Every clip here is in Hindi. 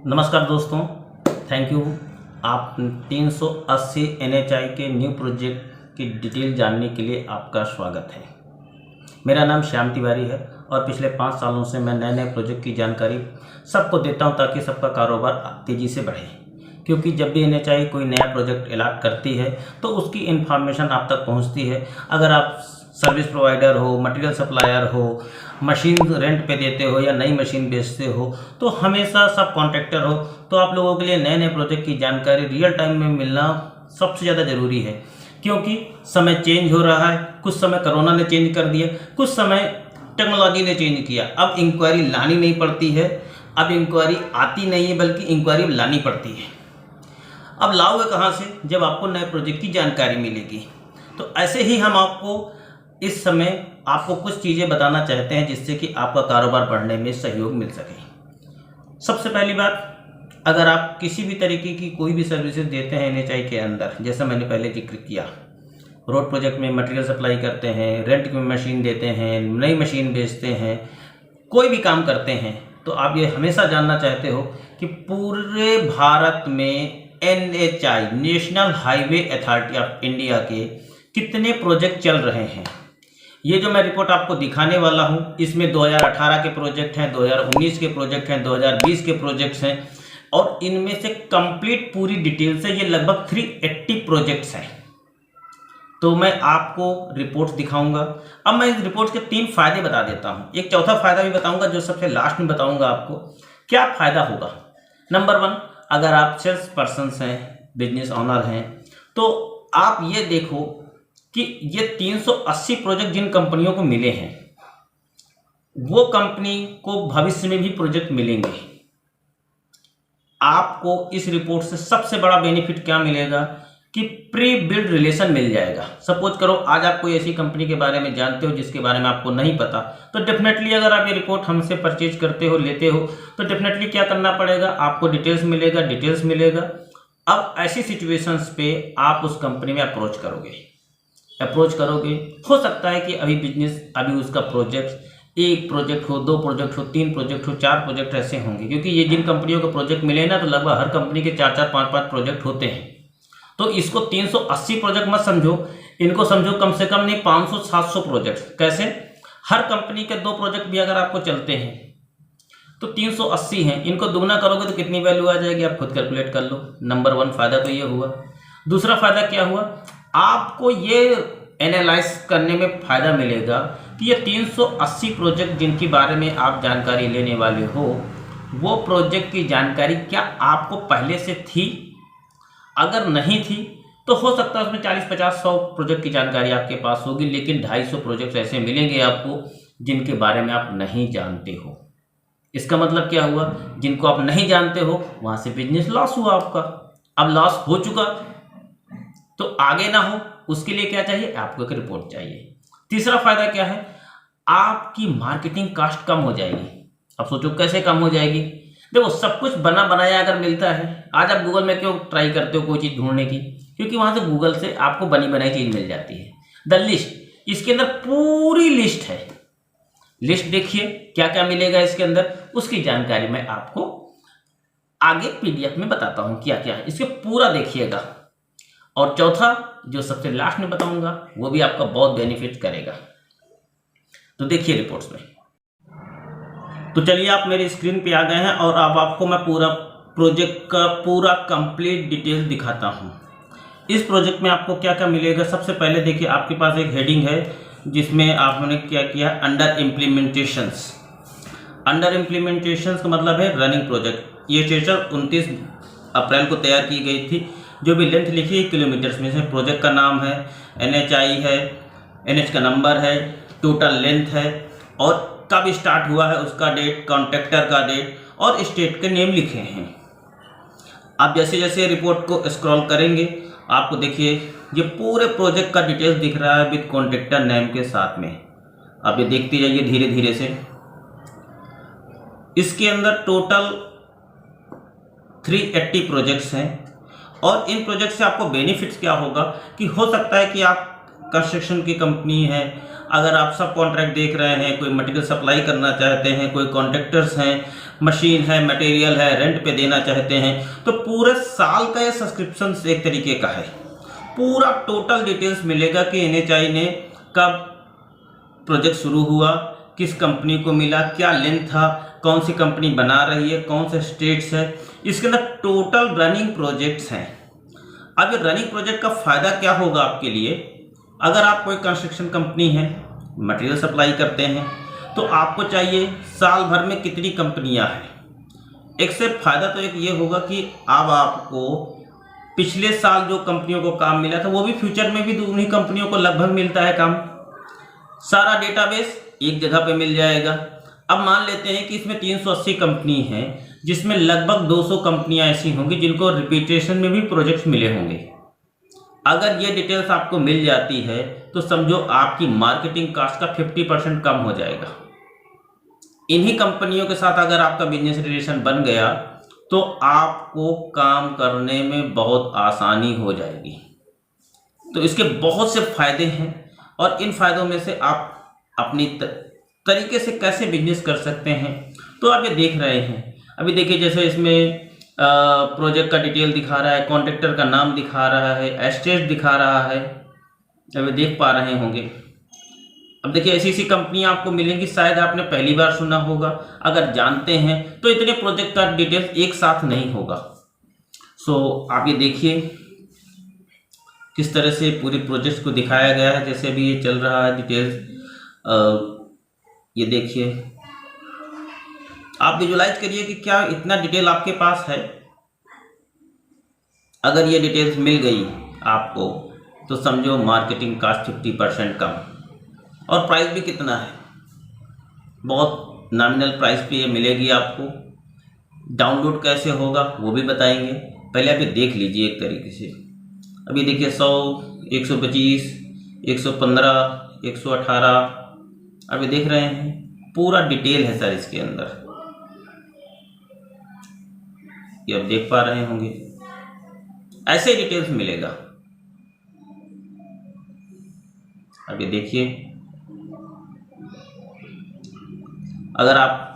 नमस्कार दोस्तों, थैंक यू। आप 380 NHI के न्यू प्रोजेक्ट की डिटेल जानने के लिए आपका स्वागत है। मेरा नाम श्याम तिवारी है और पिछले 5 सालों से मैं नए नए प्रोजेक्ट की जानकारी सबको देता हूं ताकि सबका कारोबार तेज़ी से बढ़े। क्योंकि जब भी NHI कोई नया प्रोजेक्ट अलॉट करती है तो उसकी इन्फॉर्मेशन आप तक पहुंचती है। अगर आप सर्विस प्रोवाइडर हो, मटेरियल सप्लायर हो, मशीन रेंट पे देते हो या नई मशीन बेचते हो, तो हमेशा सब कॉन्ट्रैक्टर हो, तो आप लोगों के लिए नए नए प्रोजेक्ट की जानकारी रियल टाइम में मिलना सबसे ज़्यादा ज़रूरी है। क्योंकि समय चेंज हो रहा है, कुछ समय कोरोना ने चेंज कर दिया, कुछ समय टेक्नोलॉजी ने चेंज किया। अब इंक्वायरी लानी नहीं पड़ती है, अब इंक्वायरी आती नहीं है बल्कि इंक्वायरी लानी पड़ती है। अब लाओगे कहाँ से, जब आपको नए प्रोजेक्ट की जानकारी मिलेगी। तो ऐसे ही हम आपको इस समय आपको कुछ चीज़ें बताना चाहते हैं जिससे कि आपका कारोबार बढ़ने में सहयोग मिल सके। सबसे पहली बात, अगर आप किसी भी तरीके की कोई भी सर्विसेज देते हैं NHI के अंदर, जैसा मैंने पहले जिक्र किया, रोड प्रोजेक्ट में मटेरियल सप्लाई करते हैं, रेंट में मशीन देते हैं, नई मशीन बेचते हैं, कोई भी काम करते हैं, तो आप ये हमेशा जानना चाहते हो कि पूरे भारत में NHI national highway authority of India के कितने प्रोजेक्ट चल रहे हैं। ये जो मैं रिपोर्ट आपको दिखाने वाला हूँ, इसमें 2018 के प्रोजेक्ट हैं, 2019 के प्रोजेक्ट हैं, 2020 के प्रोजेक्ट्स हैं और इनमें से कंप्लीट पूरी डिटेल्स है। ये लगभग 380 प्रोजेक्ट्स हैं। तो मैं आपको रिपोर्ट्स दिखाऊंगा। अब मैं इस रिपोर्ट के 3 फायदे बता देता हूँ, एक चौथा फायदा भी बताऊंगा जो सबसे लास्ट में बताऊंगा आपको क्या फायदा होगा। नंबर 1, अगर आप सेल्स पर्सन हैं, बिजनेस ऑनर हैं, तो आप ये देखो कि ये 380 प्रोजेक्ट जिन कंपनियों को मिले हैं, वो कंपनी को भविष्य में भी प्रोजेक्ट मिलेंगे। आपको इस रिपोर्ट से सबसे बड़ा बेनिफिट क्या मिलेगा कि प्री बिल्ड रिलेशन मिल जाएगा। सपोज करो आज आप कोई ऐसी कंपनी के बारे में जानते हो जिसके बारे में आपको नहीं पता, तो डेफिनेटली अगर आप ये रिपोर्ट हमसे परचेज करते हो, लेते हो, तो डेफिनेटली क्या करना पड़ेगा, आपको डिटेल्स मिलेगा। अब ऐसी सिचुएशंस पे आप उस कंपनी में अप्रोच करोगे। हो सकता है कि अभी बिजनेस, अभी उसका प्रोजेक्ट, 1 प्रोजेक्ट हो, 2 प्रोजेक्ट हो, 3 प्रोजेक्ट हो, 4 प्रोजेक्ट ऐसे होंगे। क्योंकि ये जिन कंपनियों को प्रोजेक्ट मिले ना, तो लगभग हर कंपनी के 4-4, 5-5 प्रोजेक्ट होते हैं। तो इसको 380 प्रोजेक्ट मत समझो, इनको समझो कम से कम नहीं 500-700 प्रोजेक्ट। कैसे? हर कंपनी के 2 प्रोजेक्ट भी अगर आपको चलते हैं तो 380 हैं, इनको दुगना करोगे तो कितनी वैल्यू आ जाएगी, आप खुद कैलकुलेट कर लो। नंबर 1 फायदा तो ये हुआ। दूसरा फायदा क्या हुआ, आपको ये एनालाइज करने में फ़ायदा मिलेगा कि ये 380 प्रोजेक्ट जिनके बारे में आप जानकारी लेने वाले हो, वो प्रोजेक्ट की जानकारी क्या आपको पहले से थी। अगर नहीं थी तो हो सकता है उसमें 40-50-100 प्रोजेक्ट की जानकारी आपके पास होगी, लेकिन 250 प्रोजेक्ट ऐसे मिलेंगे आपको जिनके बारे में आप नहीं जानते हो। इसका मतलब क्या हुआ, जिनको आप नहीं जानते हो वहाँ से बिजनेस लॉस हुआ आपका। अब लॉस हो चुका तो आगे ना हो, उसके लिए क्या चाहिए, आपको एक रिपोर्ट चाहिए। तीसरा फायदा क्या है, आपकी मार्केटिंग कॉस्ट कम हो जाएगी। अब सोचो कैसे कम हो जाएगी। देखो, सब कुछ बना बनाया अगर मिलता है, आज आप गूगल में क्यों ट्राई करते हो कोई चीज़ ढूंढने की, क्योंकि वहाँ से गूगल से आपको बनी बनाई चीज़ मिल जाती है। द लिस्ट, इसके अंदर पूरी लिस्ट है। लिस्ट देखिए क्या क्या मिलेगा इसके अंदर, उसकी जानकारी मैं आपको आगे PDF में बताता हूँ क्या क्या है, इसके पूरा देखिएगा। और चौथा जो सबसे लास्ट में बताऊंगा वो भी आपका बहुत बेनिफिट करेगा। तो देखिए रिपोर्ट्स में। तो चलिए, आप मेरी स्क्रीन पे आ गए हैं और अब आपको मैं पूरा प्रोजेक्ट का पूरा कंप्लीट डिटेल दिखाता हूं। इस प्रोजेक्ट में आपको क्या क्या मिलेगा। सबसे पहले देखिए, आपके पास एक हेडिंग है जिसमें आपने क्या किया, अंडर इम्प्लीमेंटेशंस। अंडर इम्प्लीमेंटेशंस का मतलब है रनिंग प्रोजेक्ट। ये सेशन 29 अप्रैल को तैयार की गई थी। जो भी लेंथ लिखी है किलोमीटर्स में से, प्रोजेक्ट का नाम है, NHI है, NH का नंबर है, टोटल लेंथ है और कब स्टार्ट हुआ है उसका डेट, कॉन्ट्रैक्टर का डेट और स्टेट के नेम लिखे हैं। आप जैसे जैसे रिपोर्ट को स्क्रॉल करेंगे आपको देखिए ये पूरे प्रोजेक्ट का डिटेल्स दिख रहा है विद कॉन्ट्रैक्टर नेम के साथ में। आप ये देखते जाइए धीरे धीरे से। इसके अंदर टोटल 380 प्रोजेक्ट्स हैं और इन प्रोजेक्ट से आपको बेनिफिट्स क्या होगा कि हो सकता है कि आप कंस्ट्रक्शन की कंपनी है, अगर आप सब कॉन्ट्रैक्ट देख रहे हैं, कोई मटेरियल सप्लाई करना चाहते हैं, कोई कॉन्ट्रैक्टर्स हैं, मशीन है, मटेरियल है, रेंट पे देना चाहते हैं, तो पूरे साल का ये सब्सक्रिप्शन एक तरीके का है। पूरा टोटल डिटेल्स मिलेगा कि NHAI ने कब प्रोजेक्ट शुरू हुआ, किस कंपनी को मिला, क्या लेंथ था, कौन सी कंपनी बना रही है, कौन से स्टेट्स है, इसके अंदर टोटल रनिंग प्रोजेक्ट्स हैं। अब ये रनिंग प्रोजेक्ट का फ़ायदा क्या होगा आपके लिए? अगर आप कोई कंस्ट्रक्शन कंपनी है, मटेरियल सप्लाई करते हैं, तो आपको चाहिए साल भर में कितनी कंपनियां हैं। एक से फ़ायदा तो एक ये होगा कि अब आपको पिछले साल जो कंपनियों को काम मिला था वो भी फ्यूचर में भी उन्हीं कंपनियों को लगभग मिलता है काम। सारा डेटाबेस एक जगह पे मिल जाएगा। अब मान लेते हैं कि इसमें 380 कंपनी हैं, जिसमें लगभग 200 कंपनियां ऐसी होंगी जिनको रिपीटेशन में भी प्रोजेक्ट्स मिले होंगे। अगर ये डिटेल्स आपको मिल जाती है तो समझो आपकी मार्केटिंग कास्ट का 50% कम हो जाएगा। इन्हीं कंपनियों के साथ अगर आपका बिजनेस रिलेशन बन गया तो आपको काम करने में बहुत आसानी हो जाएगी। तो इसके बहुत से फायदे हैं और इन फायदों में से आप अपनी तरीके से कैसे बिजनेस कर सकते हैं तो आप ये देख रहे हैं। अभी देखिए, जैसे इसमें प्रोजेक्ट का डिटेल दिखा रहा है, कॉन्ट्रैक्टर का नाम दिखा रहा है, एस्टेट दिखा रहा है, अभी देख पा रहे होंगे। अब देखिए, ऐसी ऐसी कंपनियां आपको मिलेंगी, शायद आपने पहली बार सुना होगा। अगर जानते हैं तो इतने प्रोजेक्ट का डिटेल्स एक साथ नहीं होगा। सो आप ये देखिए किस तरह से पूरे प्रोजेक्ट को दिखाया गया है। जैसे अभी ये चल रहा है डिटेल्स, ये देखिए, आप विजुलाइज करिए कि क्या इतना डिटेल आपके पास है। अगर ये डिटेल्स मिल गई आपको तो समझो मार्केटिंग कास्ट 50% कम, और प्राइस भी कितना है, बहुत नॉमिनल प्राइस पे ये मिलेगी आपको। डाउनलोड कैसे होगा वो भी बताएंगे, पहले आप ये देख लीजिए एक तरीके से। अभी देखिए 100, 125, 115, 118, अभी देख रहे हैं पूरा डिटेल है सर इसके अंदर, ये आप देख पा रहे होंगे। ऐसे डिटेल्स मिलेगा। अब ये देखिए, अगर आप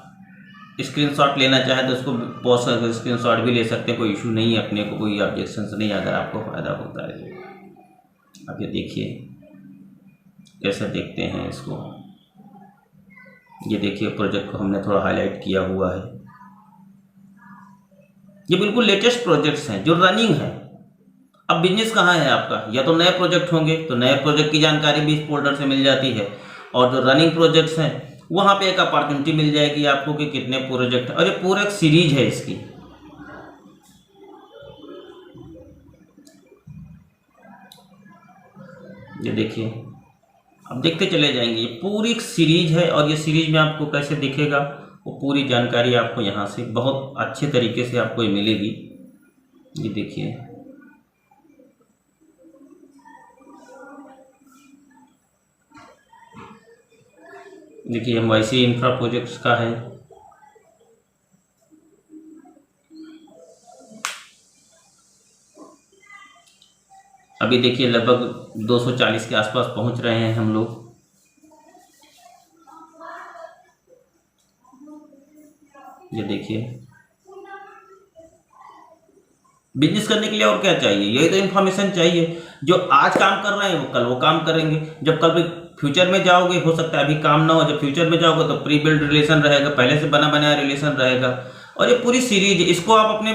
स्क्रीनशॉट लेना चाहें तो उसको पॉज करके स्क्रीनशॉट भी ले सकते हैं, कोई इशू नहीं है, अपने को कोई ऑब्जेक्शंस नहीं अगर आपको फ़ायदा होता है। अब ये देखिए कैसे देखते हैं इसको। ये देखिए प्रोजेक्ट को हमने थोड़ा हाईलाइट किया हुआ है। ये बिल्कुल लेटेस्ट प्रोजेक्ट्स हैं जो रनिंग है। अब बिजनेस कहाँ है आपका, या तो नए प्रोजेक्ट होंगे तो नए प्रोजेक्ट की जानकारी भी इस फोल्डर से मिल जाती है, और जो रनिंग प्रोजेक्ट्स हैं वहाँ पे एक अपॉर्चुनिटी मिल जाएगी आपको कि कितने प्रोजेक्ट, और ये पूरा एक सीरीज है इसकी। ये देखिए, अब देखते चले जाएंगे, ये पूरी एक सीरीज है, और ये सीरीज में आपको कैसे दिखेगा वो पूरी जानकारी आपको यहाँ से बहुत अच्छे तरीके से आपको ये मिलेगी। ये देखिए, देखिए MYC इंफ्रा प्रोजेक्ट्स का है। अभी देखिए लगभग 240 के आसपास पहुंच रहे हैं हम लोग। ये देखिए, बिजनेस करने के लिए और क्या चाहिए, यही तो इन्फॉर्मेशन चाहिए। जो आज काम कर रहे हैं वो कल वो काम करेंगे। जब कल फ्यूचर में जाओगे, हो सकता है अभी काम ना हो, जब फ्यूचर में जाओगे तो प्री बिल्ड रिलेशन रहेगा, पहले से बना बनाया रिलेशन रहेगा। और ये पूरी सीरीज, इसको आप अपने,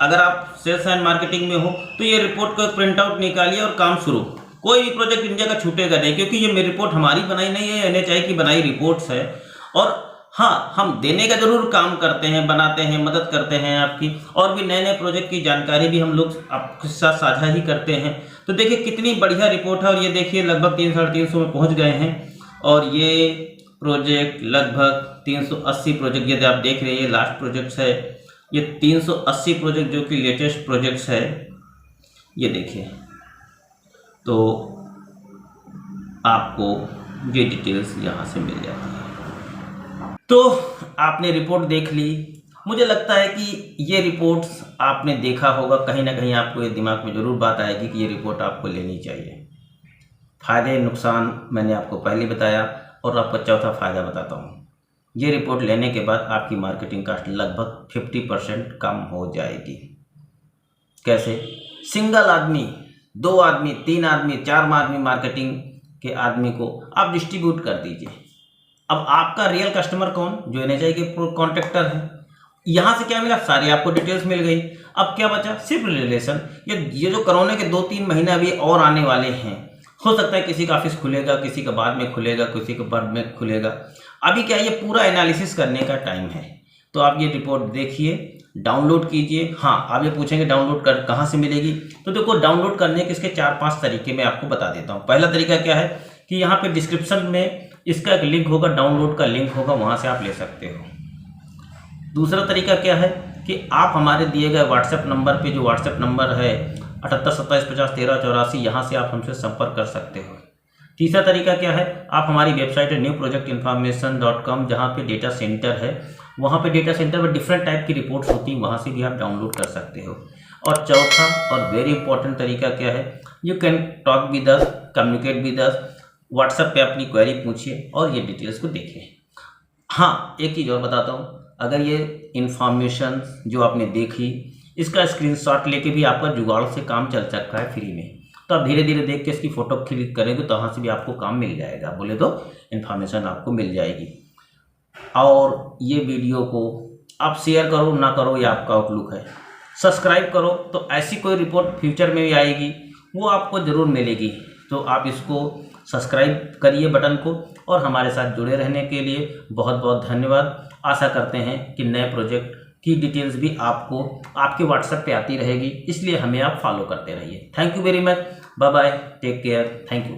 अगर आप सेल्स एंड मार्केटिंग में हो तो ये रिपोर्ट को प्रिंट आउट निकालिए और काम शुरू। कोई भी प्रोजेक्ट इंडिया का छूटेगा नहीं, क्योंकि ये मेरी रिपोर्ट हमारी बनाई नहीं है, NHAI की बनाई रिपोर्ट्स है। और हाँ, हम देने का जरूर काम करते हैं, बनाते हैं, मदद करते हैं आपकी, और भी नए नए प्रोजेक्ट की जानकारी भी हम लोग आपके साथ साझा ही करते हैं। तो देखिए कितनी बढ़िया रिपोर्ट है, और ये देखिए लगभग 300-350 में पहुंच गए हैं। और ये प्रोजेक्ट लगभग 380 प्रोजेक्ट, यदि आप देख रहे हैं ये लास्ट प्रोजेक्ट्स है, ये 380 प्रोजेक्ट जो कि लेटेस्ट प्रोजेक्ट्स है। ये देखिए, तो आपको ये डिटेल्स यहाँ से मिल जाती है। तो आपने रिपोर्ट देख ली। मुझे लगता है कि ये रिपोर्ट्स आपने देखा होगा, कहीं ना कहीं आपको ये दिमाग में ज़रूर बात आएगी कि ये रिपोर्ट आपको लेनी चाहिए। फ़ायदे नुकसान मैंने आपको पहले बताया और आपको चौथा फ़ायदा बताता हूँ। ये रिपोर्ट लेने के बाद आपकी मार्केटिंग कास्ट लगभग 50% कम हो जाएगी। कैसे? सिंगल आदमी, 2 आदमी, 3 आदमी, 4 आदमी मार्केटिंग के आदमी को आप डिस्ट्रीब्यूट कर दीजिए। अब आपका रियल कस्टमर कौन? जो एनएचआई के कॉन्ट्रैक्टर है। यहाँ से क्या मिला? सारी आपको डिटेल्स मिल गई। अब क्या बचा? सिर्फ रिलेशन। ये जो कोरोना के 2-3 महीने अभी और आने वाले हैं, हो सकता है किसी का ऑफिस खुलेगा, किसी का बाद में खुलेगा, किसी का बाद में खुलेगा। अभी क्या, ये पूरा एनालिसिस करने का टाइम है। तो आप ये रिपोर्ट देखिए, डाउनलोड कीजिए। हाँ, आप ये पूछेंगे डाउनलोड कर कहाँ से मिलेगी? तो देखो, डाउनलोड करने के इसके 4-5 तरीके मैं आपको बता देता हूँ। पहला तरीका क्या है कि यहाँ पे डिस्क्रिप्शन में इसका एक लिंक होगा, डाउनलोड का लिंक होगा, वहाँ से आप ले सकते हो। दूसरा तरीका क्या है कि आप हमारे दिए गए व्हाट्सएप नंबर पे, जो व्हाट्सएप नंबर है 7827501384, यहाँ से आप हमसे संपर्क कर सकते हो। तीसरा तरीका क्या है, आप हमारी वेबसाइट है newprojectinformation.com, जहाँ पे डेटा सेंटर है, वहाँ पे डेटा सेंटर में डिफरेंट टाइप की रिपोर्ट्स होती हैं, वहाँ से भी आप डाउनलोड कर सकते हो। और चौथा और वेरी इंपॉर्टेंट तरीका क्या है, you can talk with us, communicate with us. WhatsApp पे अपनी क्वेरी पूछिए और ये डिटेल्स को देखिए। हाँ, एक चीज़ और बताता हूँ, अगर ये इन्फॉर्मेशन जो आपने देखी, इसका स्क्रीनशॉट लेके भी आपका जुगाड़ से काम चल सकता है फ्री में। तो आप धीरे धीरे देख के इसकी फ़ोटो क्लिक करेंगे तो वहाँ से भी आपको काम मिल जाएगा, बोले तो इन्फॉर्मेशन आपको मिल जाएगी। और ये वीडियो को आप शेयर करो ना करो, ये आपका आउटलुक है। सब्सक्राइब करो तो ऐसी कोई रिपोर्ट फ्यूचर में भी आएगी, वो आपको ज़रूर मिलेगी। तो आप इसको सब्सक्राइब करिए बटन को, और हमारे साथ जुड़े रहने के लिए बहुत बहुत धन्यवाद। आशा करते हैं कि नए प्रोजेक्ट की डिटेल्स भी आपको आपके व्हाट्सएप पे आती रहेगी, इसलिए हमें आप फॉलो करते रहिए। Thank you very much, bye bye, take care, thank you.